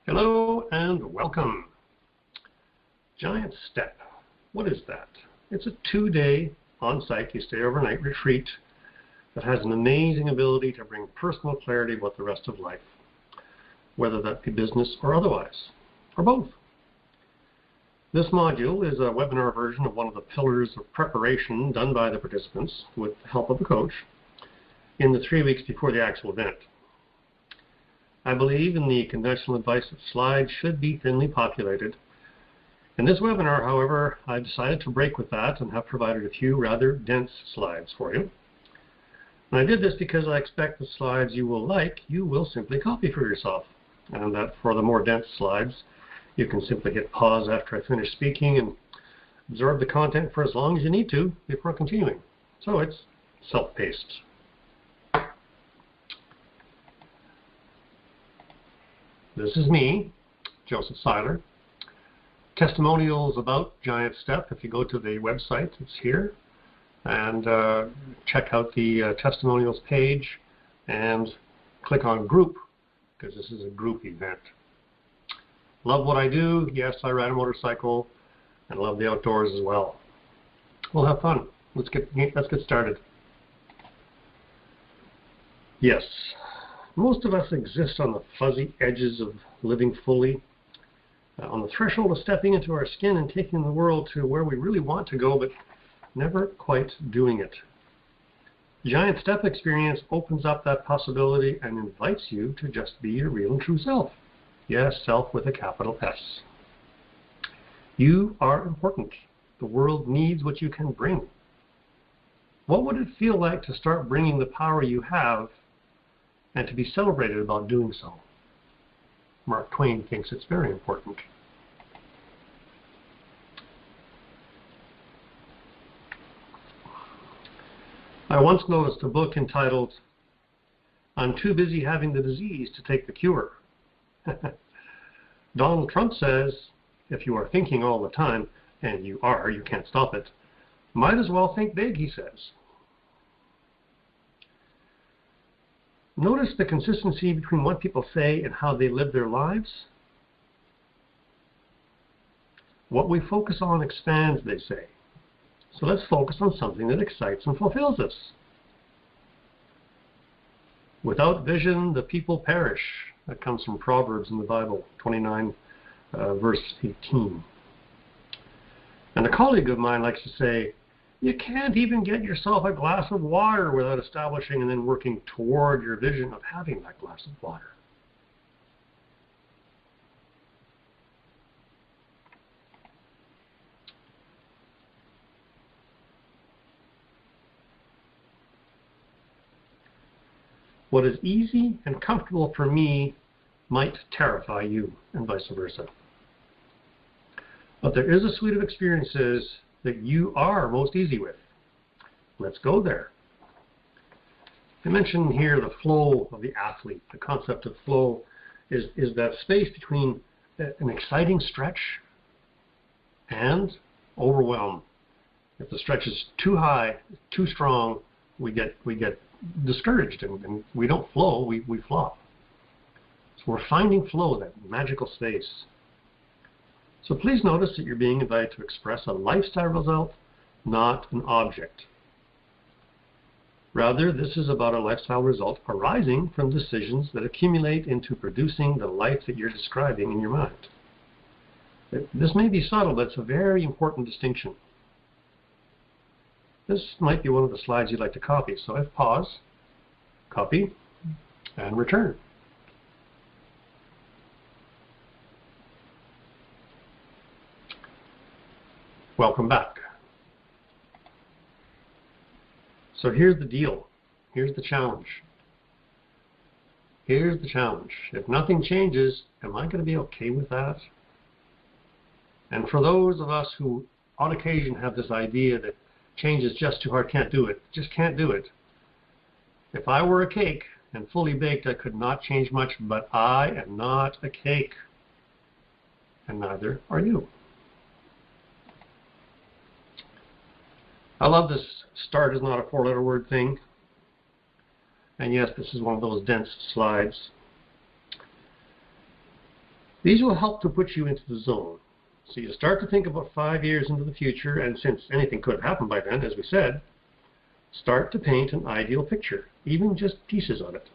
Hello and welcome. Giant Step. What is that? It's a 2-day on-site, you stay overnight retreat that has an amazing ability to bring personal clarity about the rest of life, whether that be business or otherwise, or both. This module is a webinar version of one of the pillars of preparation done by the participants with the help of a coach in the 3 weeks before the actual event. I believe in the conventional advice that slides should be thinly populated. In this webinar, however, I decided to break with that and have provided a few rather dense slides for you. And I did this because I expect the slides you will like, you will simply copy for yourself. And that for the more dense slides, you can simply hit pause after I finish speaking and absorb the content for as long as you need to before continuing. So it's self-paced. This is me, Joseph Seiler. Testimonials about Giant Step. If you go to the website, it's here. And check out the testimonials page and click on group, because this is a group event. Love what I do. Yes, I ride a motorcycle and love the outdoors as well. We'll have fun. Let's get started. Yes. Most of us exist on the fuzzy edges of living fully, on the threshold of stepping into our skin and taking the world to where we really want to go, but never quite doing it. Giant Step experience opens up that possibility and invites you to just be your real and true self. Yes, self with a capital S. You are important. The world needs what you can bring. What would it feel like to start bringing the power you have and to be celebrated about doing so? Mark Twain thinks it's very important. I once noticed a book entitled, "I'm Too Busy Having the Disease to Take the Cure." Donald Trump says, if you are thinking all the time, and you are, you can't stop it, might as well think big, he says. Notice the consistency between what people say and how they live their lives. What we focus on expands, they say. So let's focus on something that excites and fulfills us. Without vision, the people perish. That comes from Proverbs in the Bible, 29, verse 18. And a colleague of mine likes to say, you can't even get yourself a glass of water without establishing and then working toward your vision of having that glass of water. What is easy and comfortable for me might terrify you, and vice versa. But there is a suite of experiences that you are most easy with. Let's go there. I mentioned here the flow of the athlete. The concept of flow is that space between an exciting stretch and overwhelm. If the stretch is too high, too strong, we get discouraged and we don't flow, we flop. So we're finding flow, that magical space. So please notice that you're being invited to express a lifestyle result, not an object. Rather, this is about a lifestyle result arising from decisions that accumulate into producing the life that you're describing in your mind. This may be subtle, but it's a very important distinction. This might be one of the slides you'd like to copy. So I pause, copy, and return. Welcome back. So here's the deal. Here's the challenge. Here's the challenge. If nothing changes, am I going to be okay with that? And for those of us who on occasion have this idea that change is just too hard, can't do it, just can't do it. If I were a cake and fully baked, I could not change much, but I am not a cake. And neither are you. I love this start is not a four-letter word thing. And yes, this is one of those dense slides. These will help to put you into the zone. So you start to think about 5 years into the future, and since anything could have happened by then, as we said, start to paint an ideal picture, even just pieces of it.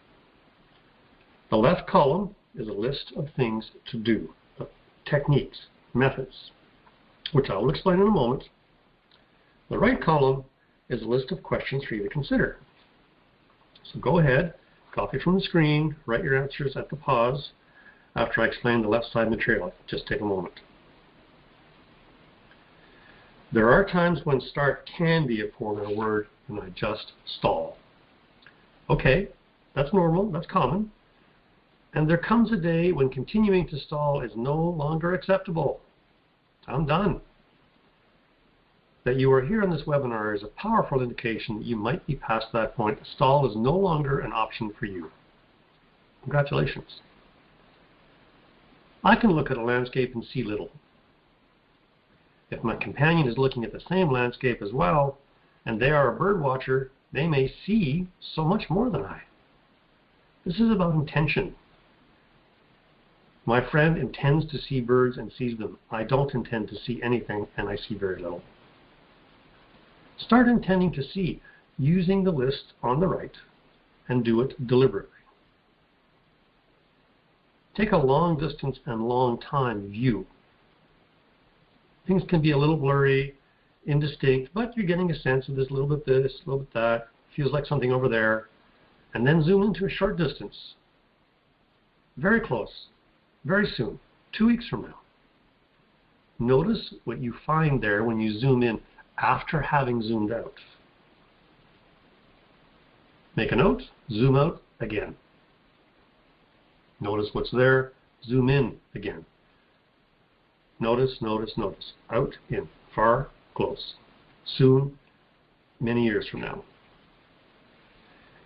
The left column is a list of things to do, techniques, methods, which I will explain in a moment. The right column is a list of questions for you to consider. So go ahead, copy from the screen, write your answers at the pause after I explain the left side material. Just take a moment. There are times when start can be a four-letter word, and I just stall. Okay, that's normal, that's common. And there comes a day when continuing to stall is no longer acceptable. I'm done. That you are here on this webinar is a powerful indication that you might be past that point. Stall is no longer an option for you. Congratulations. I can look at a landscape and see little. If my companion is looking at the same landscape as well, and they are a bird watcher, they may see so much more than I. This is about intention. My friend intends to see birds and sees them. I don't intend to see anything, and I see very little. Start intending to see, using the list on the right, and do it deliberately. Take a long distance and long time view. Things can be a little blurry, indistinct, but you're getting a sense of this, a little bit this, a little bit that, feels like something over there, and then zoom into a short distance. Very close, very soon, 2 weeks from now. Notice what you find there when you zoom in after having zoomed out. Make a note, zoom out again. Notice what's there, zoom in again. Notice, notice, notice. Out, in, far, close. Soon, many years from now.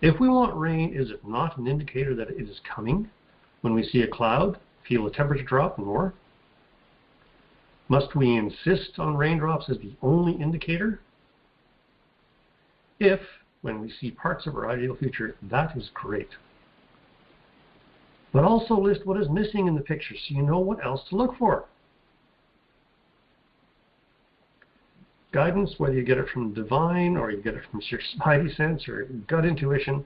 If we want rain, is it not an indicator that it is coming? When we see a cloud, feel the temperature drop and more? Must we insist on raindrops as the only indicator? If, when we see parts of our ideal future, that is great. But also list what is missing in the picture so you know what else to look for. Guidance, whether you get it from divine or you get it from your spidey sense or gut intuition,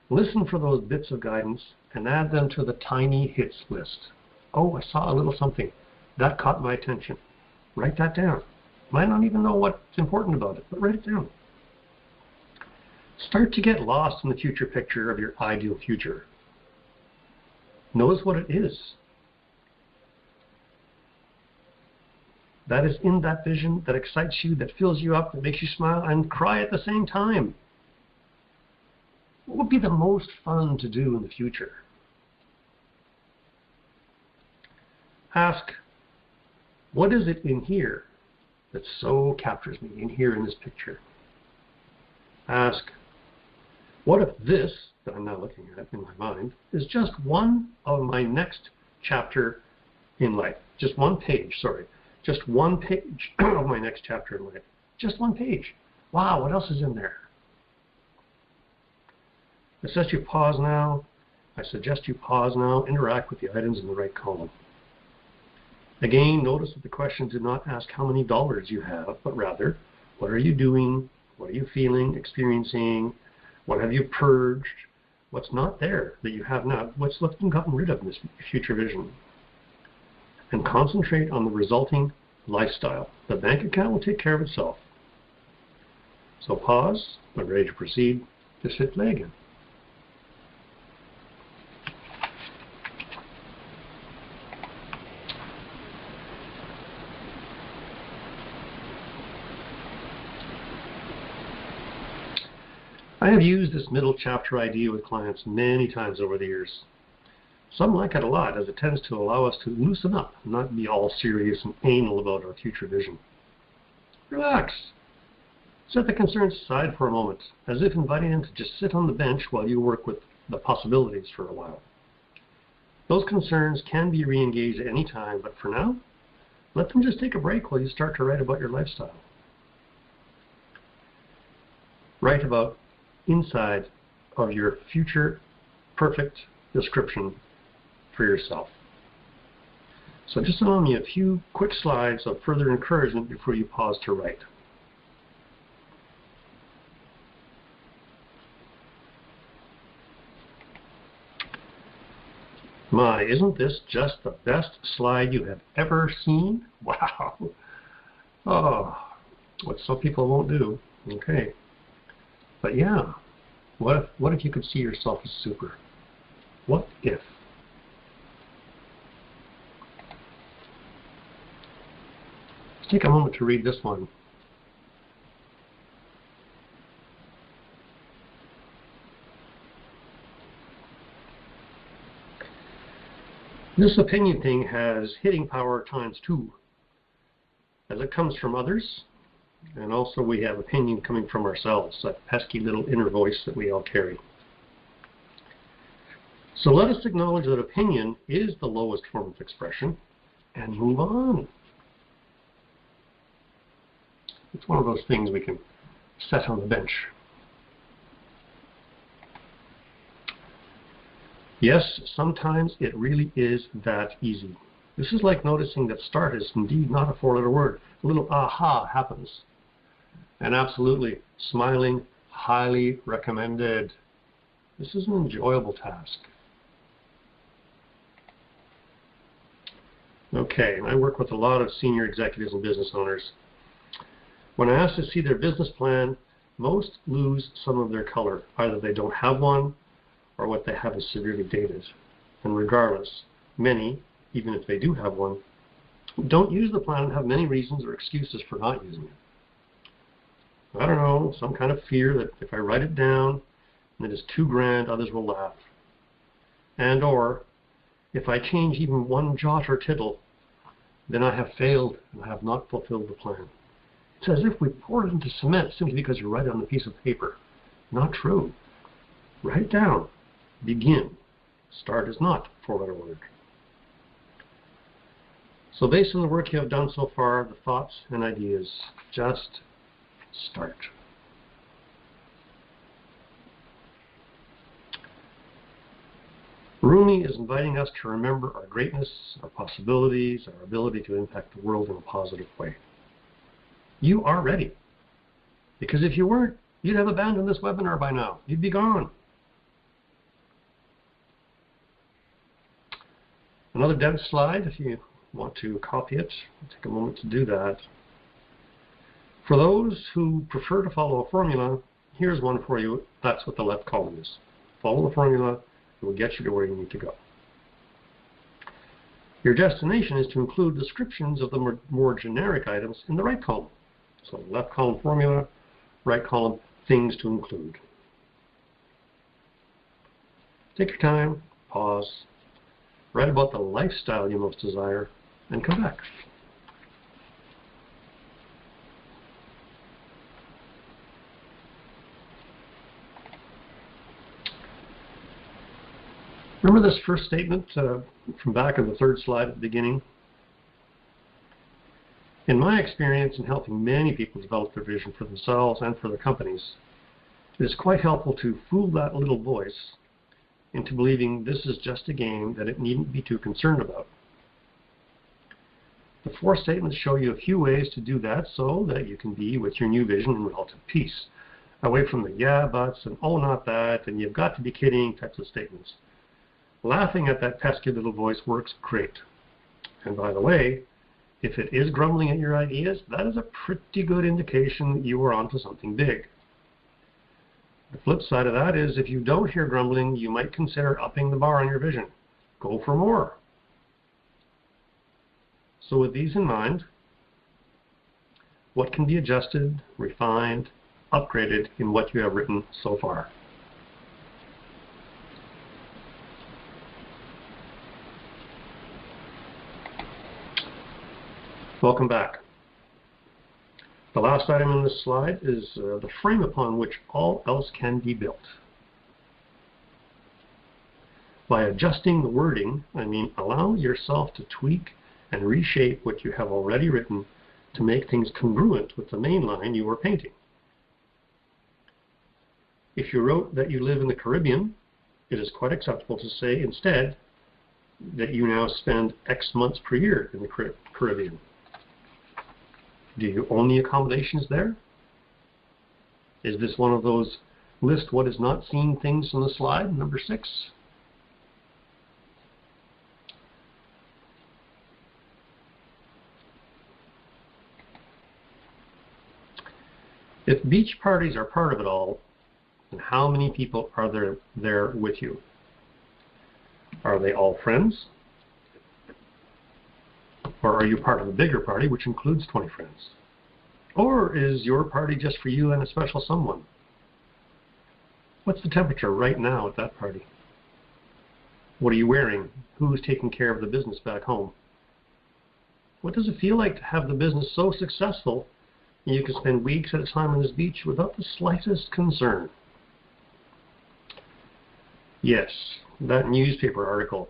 listen for those bits of guidance and add them to the tiny hits list. Oh, I saw a little something. That caught my attention. Write that down. Might not even know what's important about it, but write it down. Start to get lost in the future picture of your ideal future. Notice what it is. That is in that vision that excites you, that fills you up, that makes you smile and cry at the same time. What would be the most fun to do in the future? Ask, what is it in here that so captures me, in here in this picture? Ask, what if this, that I'm now looking at in my mind, is just one of my next chapter in life? Just one page, sorry. Just one page of my next chapter in life. Just one page. Wow, what else is in there? I suggest you pause now. Interact with the items in the right column. Again, notice that the questions do not ask how many dollars you have, but rather, what are you doing? What are you feeling, experiencing? What have you purged? What's not there that you have now? What's left and gotten rid of in this future vision? And concentrate on the resulting lifestyle. The bank account will take care of itself. So pause. When ready to proceed, just hit play again. I have used this middle chapter idea with clients many times over the years. Some like it a lot, as it tends to allow us to loosen up and not be all serious and anal about our future vision. Relax. Set the concerns aside for a moment, as if inviting them to just sit on the bench while you work with the possibilities for a while. Those concerns can be re-engaged at any time, but for now, let them just take a break while you start to write about your lifestyle. Write about inside of your future perfect description for yourself. So just allow me a few quick slides of further encouragement before you pause to write. My, isn't this just the best slide you have ever seen? Wow. Oh, what some people won't do. Okay. But yeah, what if you could see yourself as super? What if? Let's take a moment to read this one. This opinion thing has hitting power ×2, as it comes from others, and also we have opinion coming from ourselves, that pesky little inner voice that we all carry. So let us acknowledge that opinion is the lowest form of expression and move on. It's one of those things we can set on the bench. Yes, sometimes it really is that easy. This is like noticing that start is indeed not a four-letter word. A little aha happens. And absolutely, smiling, highly recommended. This is an enjoyable task. Okay, and I work with a lot of senior executives and business owners. When I ask to see their business plan, most lose some of their color. Either they don't have one, or what they have is severely dated. And regardless, many, even if they do have one, don't use the plan and have many reasons or excuses for not using it. I don't know, some kind of fear that if I write it down and it is too grand, others will laugh. And or, if I change even one jot or tittle, then I have failed and I have not fulfilled the plan. It's as if we pour it into cement simply because you write it on a piece of paper. Not true. Write it down. Begin. Start is not a four-letter word. So based on the work you have done so far, the thoughts and ideas, just start. Rumi is inviting us to remember our greatness, our possibilities, our ability to impact the world in a positive way. You are ready. Because if you weren't, you'd have abandoned this webinar by now. You'd be gone. Another dense slide, if you want to copy it, take a moment to do that. For those who prefer to follow a formula, here's one for you. That's what the left column is. Follow the formula. It will get you to where you need to go. Your destination is to include descriptions of the more generic items in the right column. So left column formula, right column things to include. Take your time, pause, write about the lifestyle you most desire, and come back. Remember this first statement from back of the third slide at the beginning? In my experience in helping many people develop their vision for themselves and for their companies, it is quite helpful to fool that little voice into believing this is just a game that it needn't be too concerned about. The four statements show you a few ways to do that so that you can be with your new vision in relative peace, away from the yeah, buts, and oh, not that, and you've got to be kidding types of statements. Laughing at that pesky little voice works great. And by the way, if it is grumbling at your ideas, that is a pretty good indication that you are onto something big. The flip side of that is if you don't hear grumbling, you might consider upping the bar on your vision. Go for more. So with these in mind, what can be adjusted, refined, upgraded in what you have written so far? Welcome back. The last item on this slide is the frame upon which all else can be built. By adjusting the wording, I mean allow yourself to tweak and reshape what you have already written to make things congruent with the main line you are painting. If you wrote that you live in the Caribbean, it is quite acceptable to say instead, that you now spend X months per year in the Caribbean? Do you own the accommodations there? Is this one of those list what is not seen things on the slide, number 6? If beach parties are part of it all, then how many people are there with you? Are they all friends? Or are you part of a bigger party which includes 20 friends? Or is your party just for you and a special someone? What's the temperature right now at that party? What are you wearing? Who's taking care of the business back home? What does it feel like to have the business so successful that you can spend weeks at a time on this beach without the slightest concern? Yes, that newspaper article.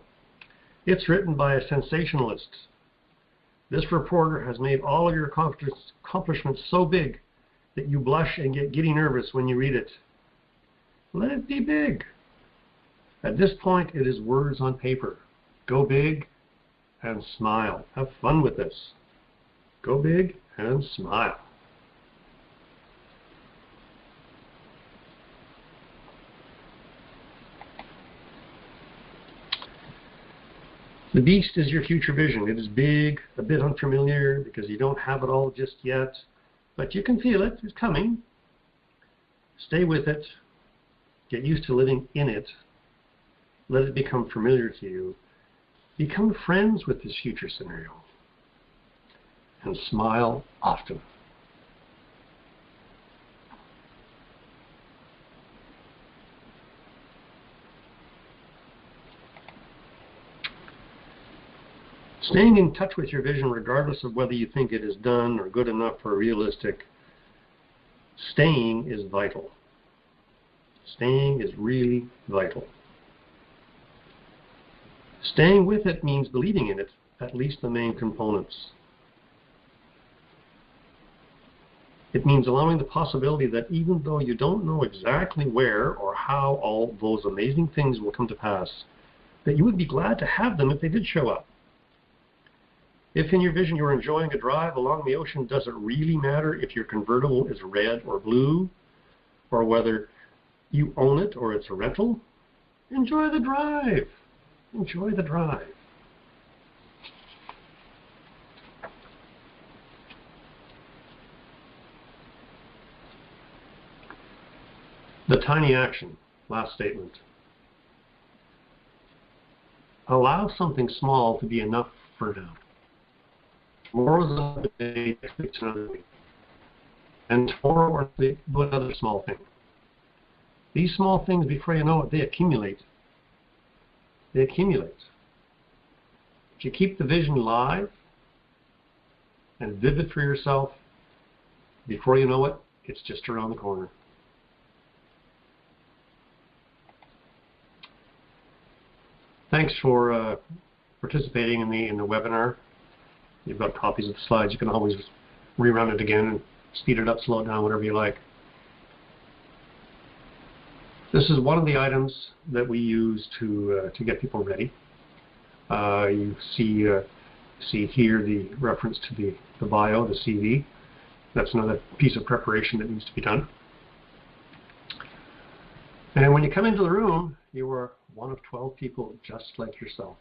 It's written by a sensationalist. This reporter has made all of your accomplishments so big that you blush and get giddy nervous when you read it. Let it be big. At this point, it is words on paper. Go big and smile. Have fun with this. Go big and smile. The beast is your future vision. It is big, a bit unfamiliar because you don't have it all just yet, but you can feel it. It's coming. Stay with it. Get used to living in it. Let it become familiar to you. Become friends with this future scenario. And smile often. Staying in touch with your vision, regardless of whether you think it is done or good enough or realistic, staying is vital. Staying is really vital. Staying with it means believing in it, at least the main components. It means allowing the possibility that even though you don't know exactly where or how all those amazing things will come to pass, that you would be glad to have them if they did show up. If in your vision you're enjoying a drive along the ocean, does it really matter if your convertible is red or blue, or whether you own it or it's a rental? Enjoy the drive. Enjoy the drive. The tiny action, last statement. Allow something small to be enough for now. Tomorrow's another day, next week's another week. And tomorrow or do another small thing. These small things, before you know it, they accumulate. They accumulate. If you keep the vision live and vivid for yourself, before you know it, it's just around the corner. Thanks for participating in the webinar. You've got copies of the slides. You can always rerun it again and speed it up, slow it down, whatever you like. This is one of the items that we use to get people ready. You see here the reference to the bio, the CV. That's another piece of preparation that needs to be done. And when you come into the room, you are one of 12 people just like yourself,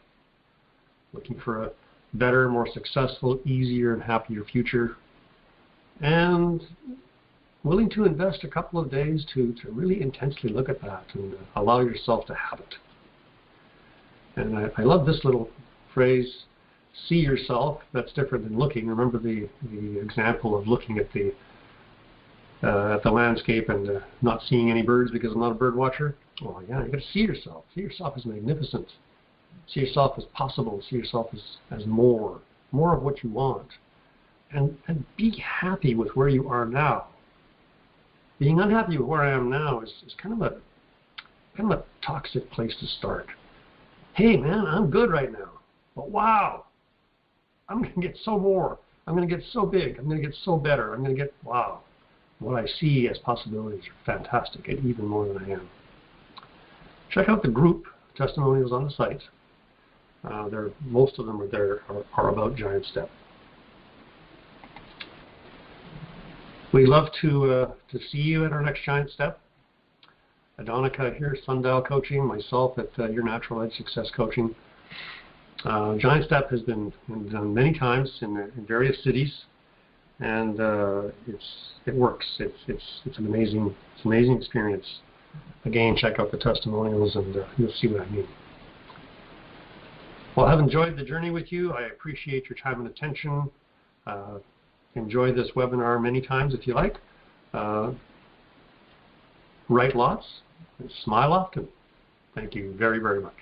looking for a better, more successful, easier, and happier future, and willing to invest a couple of days to really intensely look at that and allow yourself to have it. And I love this little phrase, see yourself. That's different than looking. Remember the example of looking at the landscape and not seeing any birds because I'm not a bird watcher? Oh yeah, you got to see yourself. See yourself as magnificent. See yourself as possible. See yourself as more of what you want. And be happy with where you are now. Being unhappy with where I am now is kind of a toxic place to start. Hey man, I'm good right now. But wow, I'm going to get so more. I'm going to get so big. I'm going to get so better. I'm going to get, wow. What I see as possibilities are fantastic and even more than I am. Check out the group testimonials on the site. Most of them are about Giant Step. We'd love to see you at our next Giant Step. Adonica here, Sundial Coaching, myself at Your Natural Edge Success Coaching. Giant Step has been done many times in various cities, and it works. It's an amazing experience. Again, check out the testimonials, and you'll see what I mean. Well, I've enjoyed the journey with you. I appreciate your time and attention. Enjoy this webinar many times if you like. Write lots and smile often. Thank you very, very much.